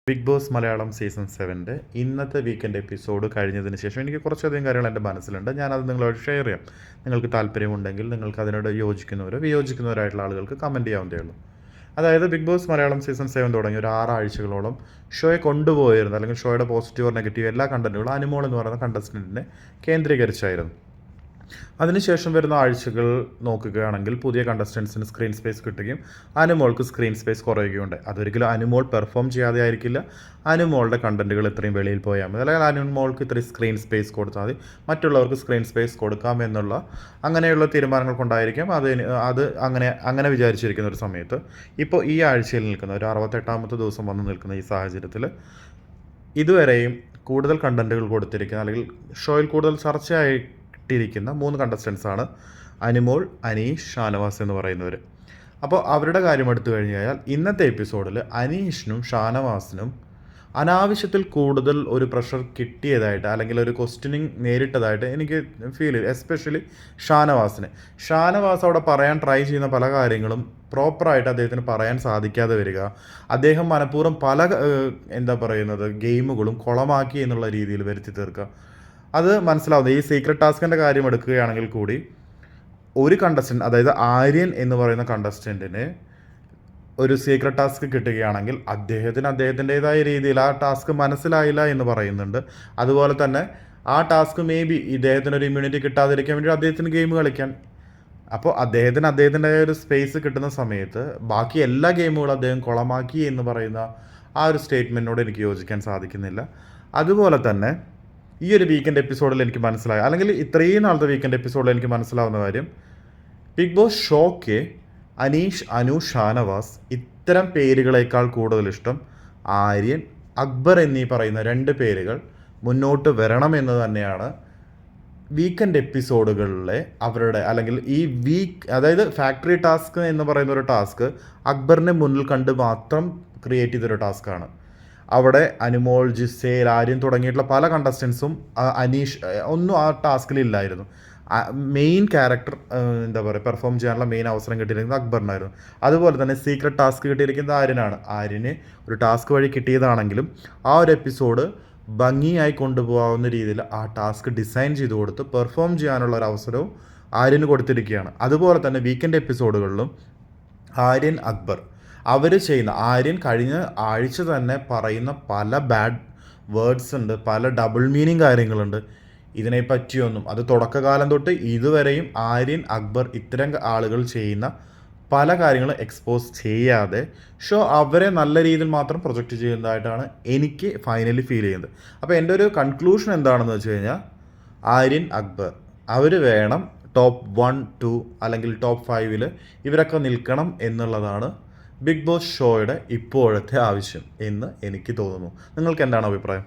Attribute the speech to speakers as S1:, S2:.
S1: Big boss Malayalam season 7 ഇന്നത്തെ weekend episode കഴിഞ്ഞതിന് ശേഷം എനിക്ക് കുറച്ചധികം കാര്യങ്ങൾ എൻ്റെ മനസ്സിലുണ്ട്. ഞാനത് നിങ്ങളോട് ഷെയർ ചെയ്യാം. നിങ്ങൾക്ക് താല്പര്യമുണ്ടെങ്കിൽ നിങ്ങൾക്ക് അതിനോട് യോജിക്കുന്നവരോ വിയോജിക്കുന്നവരായിട്ടുള്ള ആളുകൾക്ക് കമൻറ്റ് ചെയ്യാവുന്നതേ ഉള്ളൂ. അതായത് ബിഗ് ബോസ് മലയാളം സീസൺ 7 തുടങ്ങി ഒരു 6 ആഴ്ചകളോളം ഷോയെ കൊണ്ടുപോയിരുന്നു, അല്ലെങ്കിൽ ഷോയുടെ പോസിറ്റീവ് നെഗറ്റീവ് എല്ലാ കണ്ടൻറ്റുകളും അനുമോൾ എന്ന് പറയുന്ന കണ്ടസ്റ്റൻറ്റിനെ കേന്ദ്രീകരിച്ചായിരുന്നു. അതിനുശേഷം വരുന്ന ആഴ്ചകൾ നോക്കുകയാണെങ്കിൽ പുതിയ കണ്ടസ്റ്റൻസിന് സ്ക്രീൻ സ്പേസ് കിട്ടുകയും അനുമോൾക്ക് സ്ക്രീൻ സ്പേസ് കുറയുകയുണ്ട്. അതൊരിക്കലും അനുമോൾ പെർഫോം ചെയ്യാതെ ആയിരിക്കില്ല. അനുമോളുടെ കണ്ടൻറ്റുകൾ ഇത്രയും വെളിയിൽ പോയാൽ മതി, അല്ലെങ്കിൽ അനുമോൾക്ക് ഇത്രയും സ്ക്രീൻ സ്പേസ് കൊടുത്താൽ മതി, മറ്റുള്ളവർക്ക് സ്ക്രീൻ സ്പേസ് കൊടുക്കാം എന്നുള്ള അങ്ങനെയുള്ള തീരുമാനങ്ങൾ കൊണ്ടായിരിക്കും അത് അങ്ങനെ വിചാരിച്ചിരിക്കുന്ന ഒരു സമയത്ത് ഇപ്പോൾ ഈ ആഴ്ചയിൽ നിൽക്കുന്ന ഒരു 68ാമത്തെ ദിവസം വന്ന് നിൽക്കുന്ന ഈ സാഹചര്യത്തിൽ ഇതുവരെയും കൂടുതൽ കണ്ടൻറ്റുകൾ കൊടുത്തിരിക്കുന്ന, അല്ലെങ്കിൽ ഷോയിൽ കൂടുതൽ ചർച്ചയായിട്ടിരിക്കുന്ന 3 കണ്ടസ്റ്റൻസാണ് അനുമോൾ, അനീഷ്, ഷാനവാസ് എന്ന് പറയുന്നവർ. അപ്പോൾ അവരുടെ കാര്യം എടുത്തു കഴിഞ്ഞാൽ ഇന്നത്തെ എപ്പിസോഡിൽ അനീഷിനും ഷാനവാസിനും അനാവശ്യത്തിൽ കൂടുതൽ ഒരു പ്രഷർ കിട്ടിയതായിട്ട്, അല്ലെങ്കിൽ ഒരു ക്വസ്റ്റ്യനിങ് നേരിട്ടതായിട്ട് എനിക്ക് ഫീൽ ചെയ്തു. എസ്പെഷ്യലി ഷാനവാസ് അവിടെ പറയാൻ ട്രൈ ചെയ്യുന്ന പല കാര്യങ്ങളും പ്രോപ്പറായിട്ട് അദ്ദേഹത്തിന് പറയാൻ സാധിക്കാതെ വരിക, അദ്ദേഹം മനഃപൂർവ്വം പല ഗെയിമുകളും കുളമാക്കി എന്നുള്ള രീതിയിൽ വരുത്തി തീർക്കുക, അത് മനസ്സിലാവുന്നത്. ഈ സീക്രട്ട് ടാസ്കിൻ്റെ കാര്യം എടുക്കുകയാണെങ്കിൽ കൂടി ഒരു കണ്ടസ്റ്റൻറ്റ്, അതായത് ആര്യൻ എന്ന് പറയുന്ന കണ്ടസ്റ്റൻറ്റിന് ഒരു സീക്രട്ട് ടാസ്ക് കിട്ടുകയാണെങ്കിൽ അദ്ദേഹത്തിൻ്റെതായ രീതിയിൽ ആ ടാസ്ക് മനസ്സിലായില്ല എന്ന് പറയുന്നുണ്ട്. അതുപോലെ തന്നെ ആ ടാസ്ക് മേ ബി ഇദ്ദേഹത്തിനൊരു ഇമ്മ്യൂണിറ്റി കിട്ടാതിരിക്കാൻ വേണ്ടി അദ്ദേഹത്തിന് ഗെയിം കളിക്കാൻ, അപ്പോൾ അദ്ദേഹത്തിൻ്റെതായ ഒരു സ്പേസ് കിട്ടുന്ന സമയത്ത് ബാക്കി എല്ലാ ഗെയിമുകളും അദ്ദേഹം കുളമാക്കി എന്ന് പറയുന്ന ആ ഒരു സ്റ്റേറ്റ്മെൻറ്റിനോട് എനിക്ക് യോജിക്കാൻ സാധിക്കുന്നില്ല. അതുപോലെ തന്നെ ഈ ഒരു വീക്കെൻഡ് എപ്പിസോഡിൽ എനിക്ക് മനസ്സിലായ, അല്ലെങ്കിൽ ഇത്രയും നാളത്തെ വീക്കെൻഡ് എപ്പിസോഡിൽ എനിക്ക് മനസ്സിലാവുന്ന കാര്യം, ബിഗ് ബോസ് ഷോയ്ക്ക് അനീഷ്, അനു, ഷാനവാസ് ഇത്തരം പേരുകളേക്കാൾ കൂടുതൽ ഇഷ്ടം ആര്യൻ, അക്ബർ എന്നീ പറയുന്ന 2 പേരുകൾ മുന്നോട്ട് വരണമെന്ന് തന്നെയാണ് വീക്കെൻഡ് എപ്പിസോഡുകളിലെ അവരുടെ, അല്ലെങ്കിൽ ഈ അതായത് ഫാക്ടറി ടാസ്ക് എന്ന് പറയുന്ന ഒരു ടാസ്ക് അക്ബറിനെ മുന്നിൽ കണ്ട് മാത്രം ക്രിയേറ്റ് ചെയ്തൊരു ടാസ്ക്കാണ്. അവിടെ അനുമോൾ, ജിസേൽ, ആര്യൻ തുടങ്ങിയിട്ടുള്ള പല കണ്ടസ്റ്റൻസും അനീഷ് ഒന്നും ആ ടാസ്കിലില്ലായിരുന്നു. മെയിൻ ക്യാരക്ടർ പെർഫോം ചെയ്യാനുള്ള മെയിൻ അവസരം കിട്ടിയിരിക്കുന്നത് അക്ബറിനായിരുന്നു. അതുപോലെ തന്നെ സീക്രട്ട് ടാസ്ക് കിട്ടിയിരിക്കുന്നത് ആര്യനാണ്. ആര്യന് ഒരു ടാസ്ക് വഴി കിട്ടിയതാണെങ്കിലും ആ ഒരു എപ്പിസോഡ് ഭംഗിയായി കൊണ്ടുപോകാവുന്ന രീതിയിൽ ആ ടാസ്ക് ഡിസൈൻ ചെയ്ത് കൊടുത്ത് പെർഫോം ചെയ്യാനുള്ള ഒരു അവസരവും ആര്യന് കൊടുത്തിരിക്കുകയാണ്. അതുപോലെ തന്നെ വീക്കെൻഡ് എപ്പിസോഡുകളിലും ആര്യൻ, അക്ബർ അവർ ചെയ്യുന്ന, ആര്യൻ കഴിഞ്ഞ ആഴ്ച തന്നെ പറയുന്ന പല ബാഡ് വേർഡ്സ് ഉണ്ട്, പല ഡബിൾ മീനിങ് കാര്യങ്ങളുണ്ട്. ഇതിനെപ്പറ്റിയൊന്നും അത് തുടക്കകാലം തൊട്ട് ഇതുവരെയും ആര്യൻ, അക്ബർ ഇത്തരം ആളുകൾ ചെയ്യുന്ന പല കാര്യങ്ങളും എക്സ്പോസ് ചെയ്യാതെ ഷോ അവരെ നല്ല രീതിയിൽ മാത്രം പ്രൊജക്റ്റ് ചെയ്യുന്നതായിട്ടാണ് എനിക്ക് ഫൈനലി ഫീൽ ചെയ്യുന്നത്. അപ്പോൾ എൻ്റെ ഒരു കൺക്ലൂഷൻ എന്താണെന്ന് വെച്ച് കഴിഞ്ഞാൽ, ആര്യൻ, അക്ബർ അവർ വേണം ടോപ്പ് 1, 2 അല്ലെങ്കിൽ ടോപ്പ് 5 ഇവരൊക്കെ നിൽക്കണം എന്നുള്ളതാണ് ബിഗ് ബോസ് ഷോയുടെ ഇപ്പോഴത്തെ ആവശ്യം എന്ന് എനിക്ക് തോന്നുന്നു. നിങ്ങൾക്ക് എന്താണ് അഭിപ്രായം?